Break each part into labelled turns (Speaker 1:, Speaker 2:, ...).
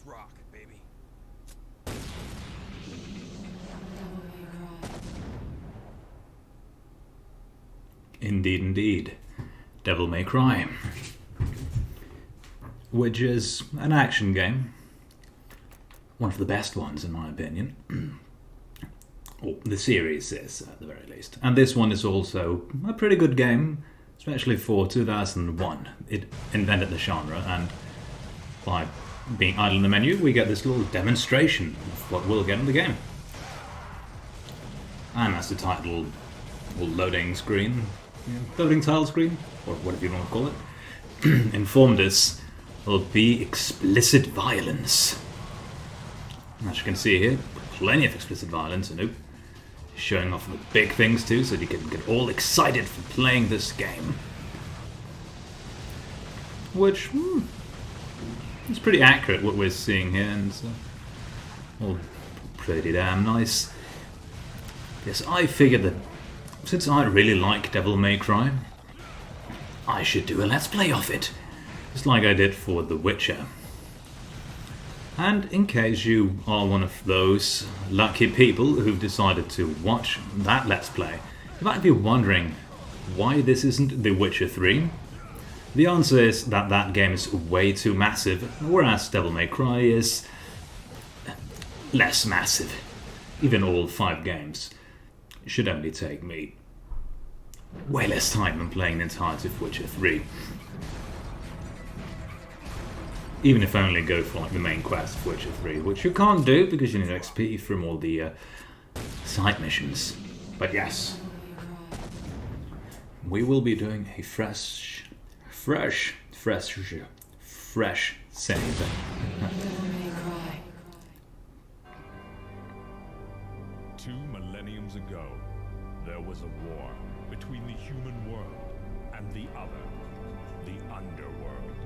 Speaker 1: rock, baby.
Speaker 2: Indeed, indeed. Devil May Cry. Which is an action game. One of the best ones, in my opinion. Or the series is, at the very least. And this one is also a pretty good game, especially for 2001. It invented the genre, and by being idle in the menu, we get this little demonstration of what we'll get in the game. And as the title, or loading screen, loading tile screen, or whatever you want to call it, informed us, will be explicit violence. As you can see here, plenty of explicit violence, and showing off the big things too, so you can get all excited for playing this game. Which is pretty accurate what we're seeing here, and all pretty damn nice. Yes, I figured that since I really like Devil May Cry, I should do a Let's Play of it, just like I did for The Witcher. And in case you are one of those lucky people who've decided to watch that Let's Play, you might be wondering why this isn't The Witcher 3. The answer is that that game is way too massive, whereas Devil May Cry is less massive. Even all 5 games should only take me way less time than playing the entirety of Witcher 3. Even if I only go for like the main quest of Witcher 3, which you can't do because you need XP from all the side missions. But yes, we will be doing a fresh save.
Speaker 3: Two millenniums ago, there was a war between the human world and the other, the Underworld.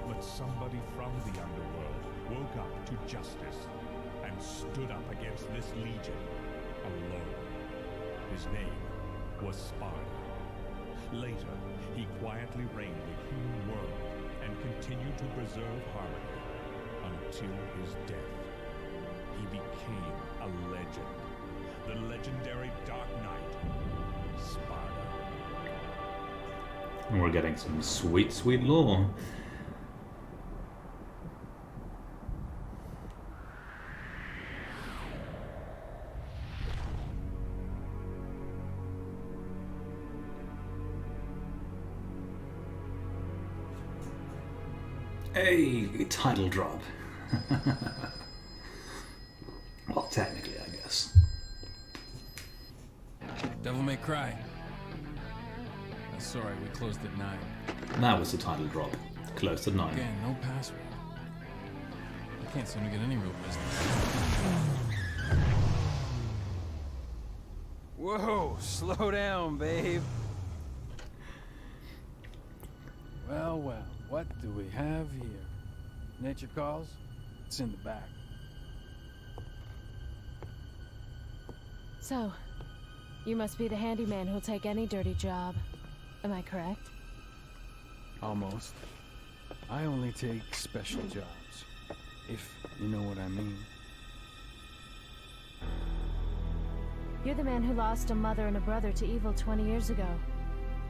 Speaker 3: But somebody from the Underworld woke up to justice and stood up against this legion alone. His name was Sparda. Later, he quietly reigned the human world and continued to preserve harmony until his death. He became a legend, the legendary Dark Knight Sparda.
Speaker 2: And we're getting some sweet, sweet lore. Hey, title drop. Well, technically, I guess.
Speaker 1: Devil May Cry. Sorry, we closed at 9.
Speaker 2: That was the title drop. Closed at 9.
Speaker 1: Again, no password. I can't seem to get any real business. Whoa, slow down, babe. Well, well, what do we have here? Nature calls? It's in the back.
Speaker 4: So, you must be the handyman who'll take any dirty job. Am I correct?
Speaker 1: Almost. I only take special jobs, if you know what I mean.
Speaker 4: You're the man who lost a mother and a brother to evil 20 years ago.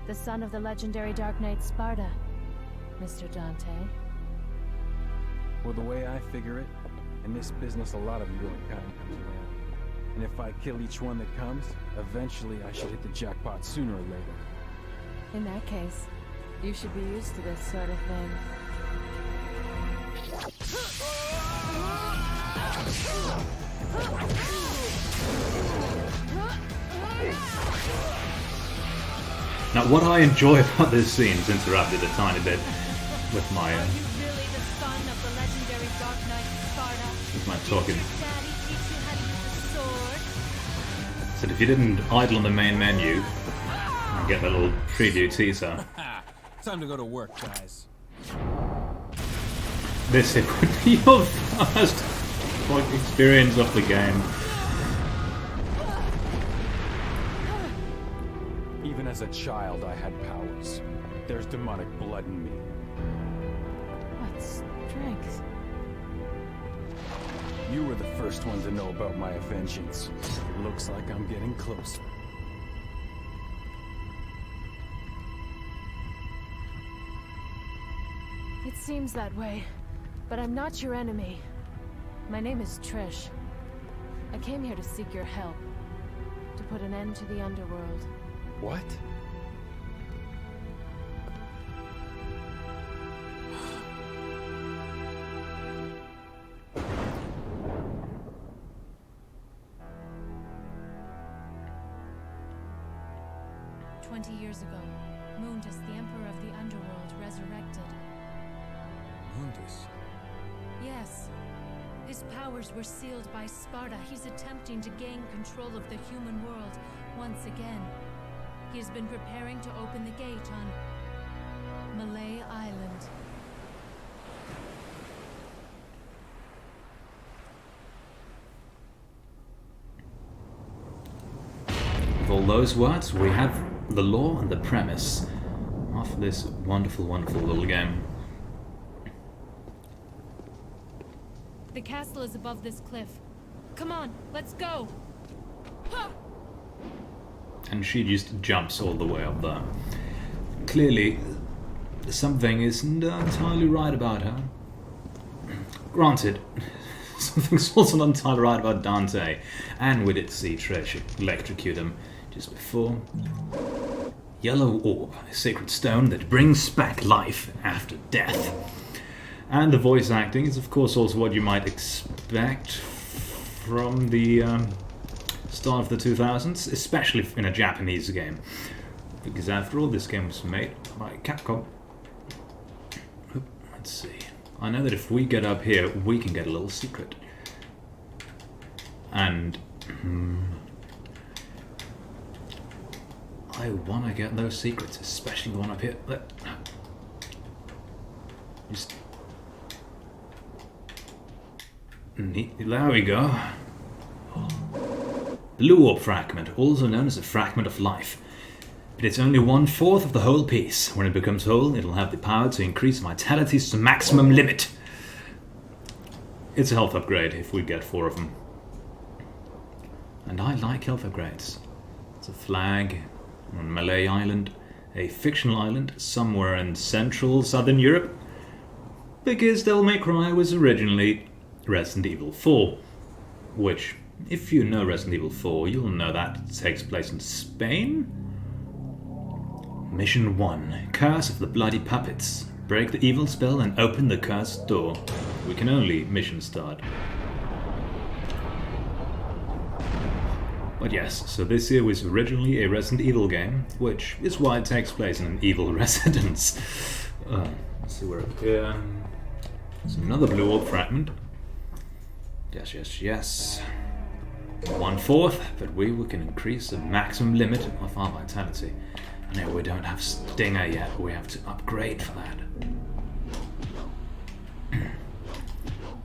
Speaker 4: The son of the legendary Dark Knight Sparda, Mr. Dante.
Speaker 1: Well, the way I figure it, in this business a lot of your kind comes around. And if I kill each one that comes, eventually I should hit the jackpot sooner or later.
Speaker 4: In that case, you should be used to this sort of thing.
Speaker 2: Now, what I enjoy about this scene is interrupted a tiny bit with my
Speaker 4: Are you really the son of the legendary Dark Knight Sparda?
Speaker 2: with my talking.
Speaker 4: Did your daddy teach you how to use a sword?
Speaker 2: So if you didn't idle on the main menu and get that little preview teaser,
Speaker 1: Time to go to work, guys.
Speaker 2: this it would be your first experience of the game.
Speaker 1: Even as a child, I had powers. There's demonic blood in me.
Speaker 4: What strength?
Speaker 1: first one to know about my vengeance. It looks like I'm getting closer.
Speaker 4: It seems that way, but I'm not your enemy. My name is Trish. I came here to seek your help, to put an end to the Underworld.
Speaker 1: What?
Speaker 4: Years ago, Mundus, the Emperor of the Underworld, resurrected.
Speaker 1: Mundus?
Speaker 4: Yes. His powers were sealed by Sparda. He's attempting to gain control of the human world once again. He has been preparing to open the gate on Mallet Island.
Speaker 2: With all those words, we have the law and the premise of this wonderful, wonderful little game.
Speaker 4: The castle is above this cliff. Come on, let's go!
Speaker 2: And she just jumps all the way up there. Clearly, something isn't entirely right about her. Granted, something's also not entirely right about Dante. And we did see Trish electrocute him just before. Yellow orb, a sacred stone that brings back life after death. And the voice acting is of course also what you might expect from the start of the 2000s, especially in a Japanese game. Because after all, this game was made by Capcom. Let's see. I know that if we get up here, we can get a little secret. And I want to get those secrets, especially the one up here. Just there we go. Blue orb fragment, also known as a fragment of life. But it's only 1/4 of the whole piece. When it becomes whole, it'll have the power to increase vitality to maximum limit. It's a health upgrade if we get 4 of them. And I like health upgrades. It's a flag on Mallet Island, a fictional island somewhere in central southern Europe, because Devil May Cry was originally Resident Evil 4, which, if you know Resident Evil 4, you'll know that it takes place in Spain. Mission 1, Curse of the Bloody Puppets. Break the evil spell and open the cursed door. We can only mission start. But yes, so this here was originally a Resident Evil game, which is why it takes place in an evil residence. Let's see where up here. There's another blue orb fragment. Yes, yes, yes. 1/4, but we can increase the maximum limit of our vitality. And here we don't have Stinger yet, we have to upgrade for that.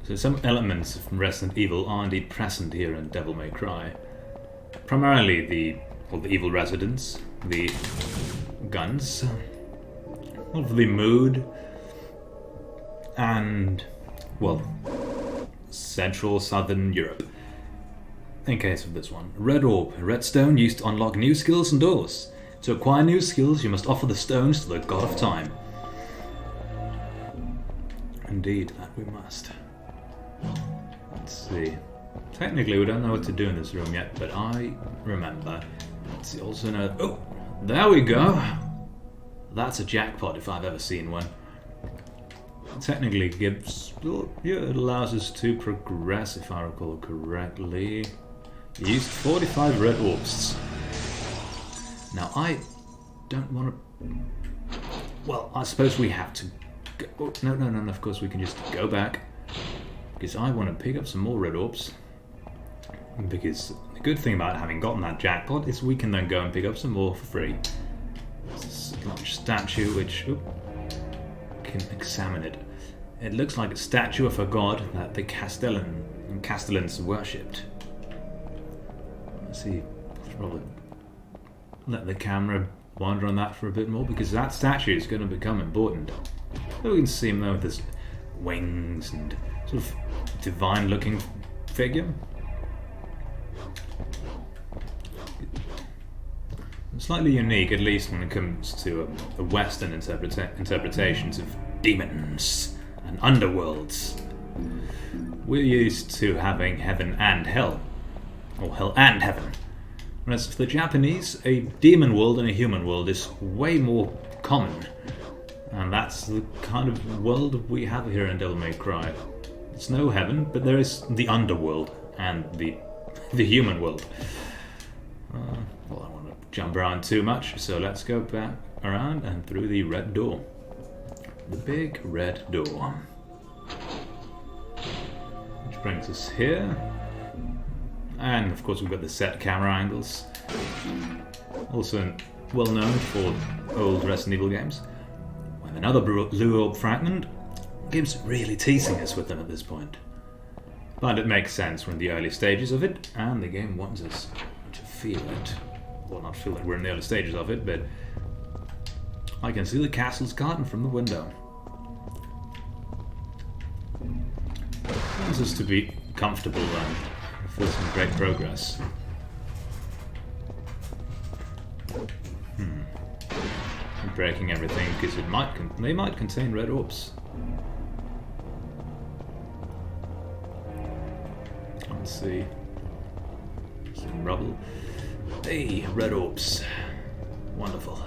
Speaker 2: So some elements from Resident Evil are indeed present here in Devil May Cry. Primarily the evil residents, the guns, the mood, and, well, Central Southern Europe. In case of this one, red orb, a red stone used to unlock new skills and doors. To acquire new skills, you must offer the stones to the God of Time. Indeed, that we must. Let's see. Technically, we don't know what to do in this room yet, but I remember. Let's see, also know. Oh, there we go. That's a jackpot if I've ever seen one. Technically, gives. Well, yeah, it allows us to progress, if I recall correctly. Used 45 red orbs. Now, I don't want to. Well, I suppose we have to. Go, oh, no. Of course, we can just go back. Because I want to pick up some more red orbs. Because the good thing about having gotten that jackpot is we can then go and pick up some more for free. There's a large statue which can examine it. It looks like a statue of a god that the Castellans worshipped. Let's see, probably let the camera wander on that for a bit more because that statue is going to become important. We can see him there with his wings and sort of divine-looking figure. Slightly unique, at least when it comes to the Western interpretations of demons and underworlds. We're used to having heaven and hell, or hell and heaven. Whereas for the Japanese, a demon world and a human world is way more common. And that's the kind of world we have here in Devil May Cry. It's no heaven, but there is the underworld and the human world. Well, I don't want to jump around too much, so let's go back around and through the red door. The big red door. Which brings us here. And of course we've got the set camera angles. Also well known for old Resident Evil games. We have another blue orb fragment. Game's really teasing us with them at this point. But it makes sense. We're in the early stages of it, and the game wants us to feel it. Well, not feel it, we're in the early stages of it, but I can see the castle's garden from the window. It wants us to be comfortable and feel some great progress. I'm breaking everything because they might contain red orbs. Let's see. Some rubble. Hey, red orbs. Wonderful.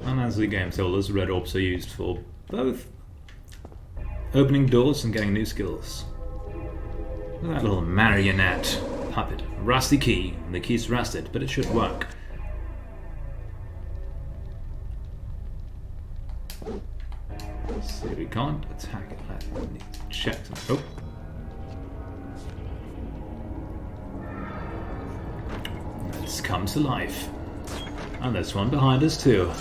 Speaker 2: And as the game told us, red orbs are used for both opening doors and getting new skills. Look at that little marionette puppet. A rusty key. The key's rusted, but it should work. Let's see, we can't attack it. Let me check some. Oh. This comes to life. And there's one behind us too.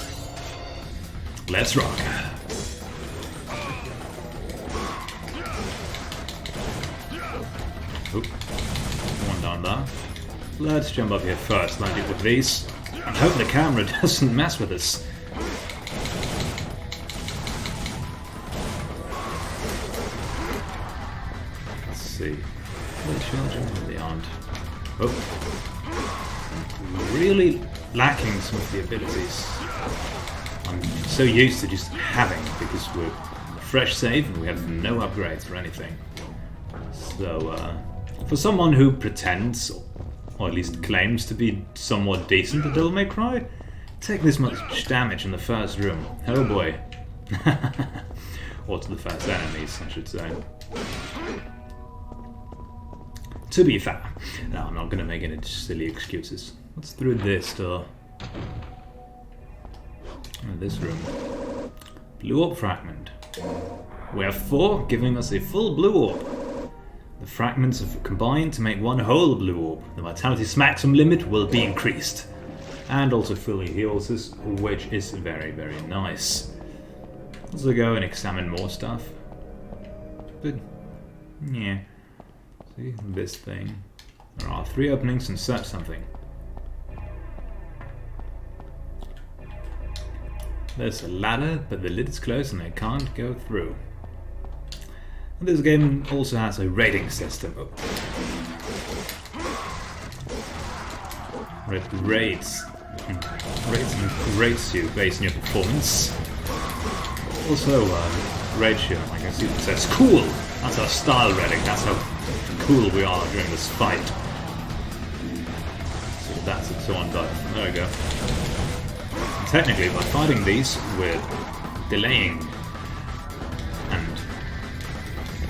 Speaker 2: Let's rock. Oop. One down there. Let's jump up here first, land it with these. And hope the camera doesn't mess with us. Let's see. Are they charging? They aren't. Oh. Really lacking some of the abilities I'm so used to just having, because we're a fresh save and we have no upgrades or anything. So, for someone who pretends, or at least claims to be somewhat decent at Devil May Cry, take this much damage in the first room. Oh boy. Or to the first enemies, I should say. To be fair, no, I'm not going to make any silly excuses. What's through this door? Oh, this room. Blue orb fragment. We have 4, giving us a full blue orb. The fragments have combined to make one whole blue orb. The vitality's maximum limit will be increased. And also fully heals us, which is very, very nice. Let's go and examine more stuff. But, yeah. See, this thing. There are 3 openings, insert something. There's a ladder, but the lid is closed and I can't go through. And this game also has a rating system. Where it rates you based on your performance. Also, rates you, like I see it says, cool! That's our style rating, that's how cool we are during this fight. So that's a torn die. There we go. And technically, by fighting these, we're delaying. And...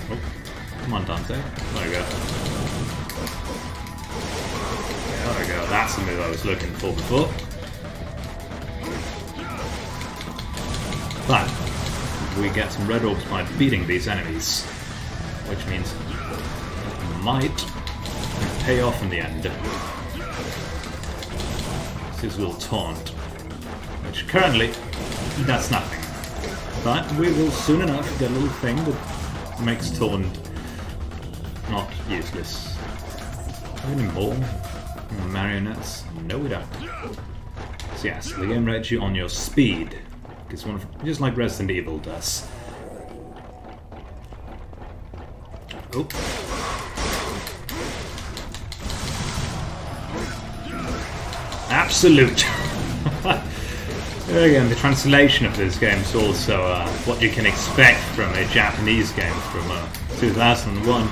Speaker 2: oh, come on, Dante. There we go. There we go, that's the move I was looking for before. But we get some red orbs by beating these enemies, which means it might pay off in the end. This little taunt, which currently does nothing. But we will soon enough get a little thing that makes taunt not useless. Any more marionettes? No, we don't. So yes, the game rates you on your speed. It's just like Resident Evil does. Oh. Absolute. Again, the translation of this game is also what you can expect from a Japanese game from 2001.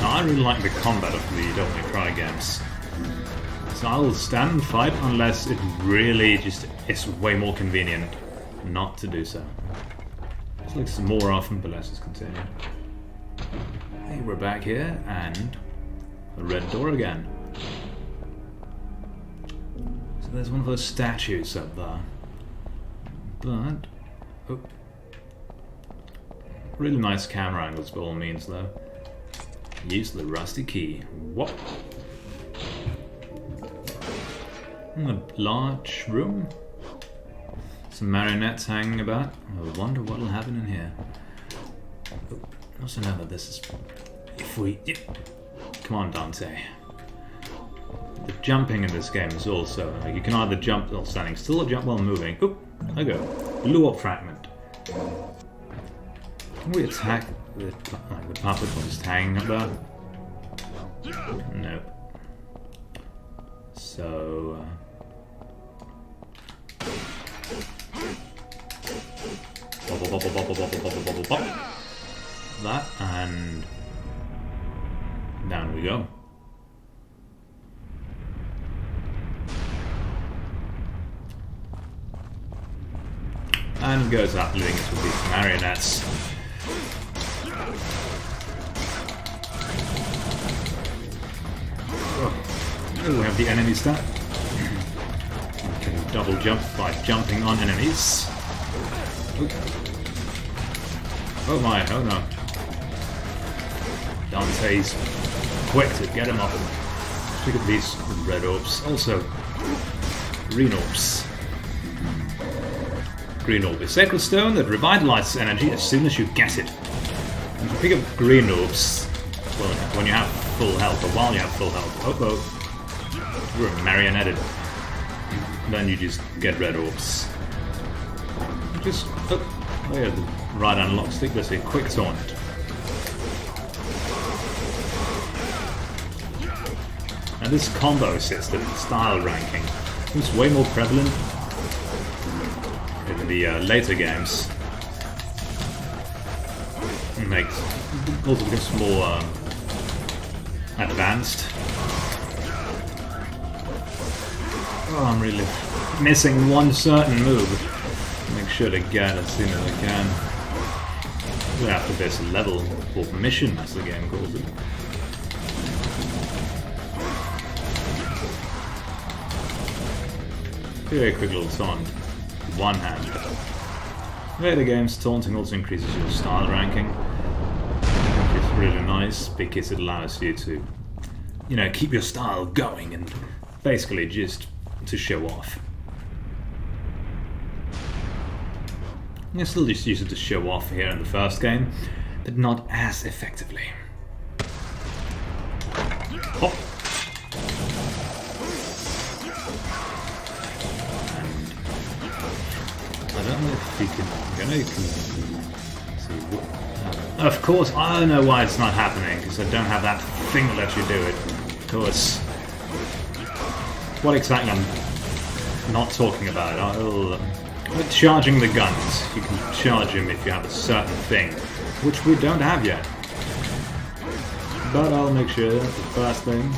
Speaker 2: I really like the combat of the Devil May Cry games. So I'll stand and fight unless it really just is way more convenient not to do so. It looks more often, but let's just continue. Hey, we're back here, and a red door again. So there's one of those statues up there. But... oh. Really nice camera angles by all means, though. Use the rusty key. What? A large room. Some marionettes hanging about. I wonder what'll happen in here. Oh, also know that this is... if we... come on, Dante. The jumping in this game is also... you can either jump while standing still or jump while moving. Oh, there you go. Blew up fragment. Can we attack the puppet while just hanging up there? Nope. So... that, and down we go. And goes up, leaving us with these marionettes. Oh, we have the enemy stat. We can double jump by jumping on enemies. Oh my, oh no. Dante's quick to get him up. Look at these red orbs. Also, green orbs. Green orb is sacred stone that revitalizes energy as soon as you get it. And if you pick up green orbs, well, when you have full health, or while you have full health, you're marionetted. Then you just get red orbs. Just, oh yeah, the right analog stick, there's a quick taunt. And this combo system, style ranking, is way more prevalent in the later games. It makes also becomes more advanced. Oh, I'm really missing one certain move. Make sure to get as soon as I can. After this level, or mission as the game calls it. Very quick little taunt. One hand. Later games, taunting also increases your style ranking. Which is really nice because it allows you to, you know, keep your style going and basically just to show off. You still just use it to show off here in the first game, but not as effectively. Hop. I don't know if you can... see what... of course, I don't know why it's not happening, because I don't have that thing that lets you do it. Of course. What exactly I'm not talking about. With charging the guns, you can charge them if you have a certain thing, which we don't have yet. But I'll make sure that's the first thing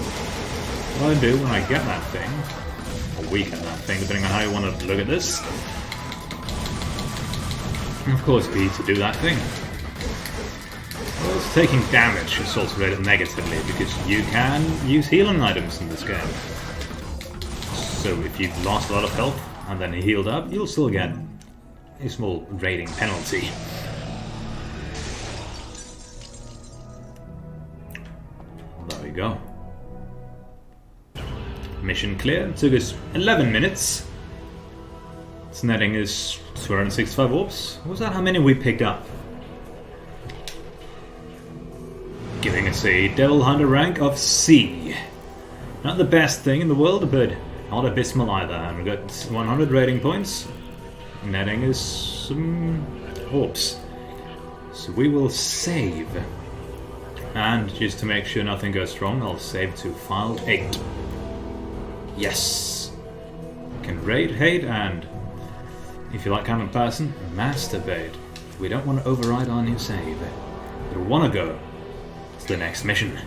Speaker 2: I do when I get that thing, or we get that thing, depending on how you want to look at this. And of course, be to do that thing. Well, it's taking damage is also rated negatively because you can use healing items in this game. So if you've lost a lot of health and then healed up, you'll still get a small rating penalty. There we go. Mission clear. It took us 11 minutes. Its netting is 265 orbs. Was that how many we picked up? Giving us a Devil Hunter rank of C. Not the best thing in the world, but Not abysmal either, and we got 100 rating points. Netting is some orbs. So we will save. And just to make sure nothing goes wrong, I'll save to file 8. Yes! Can raid, hate, and if you like kind of person, masturbate. We don't want to override our new save. We want to go to the next mission.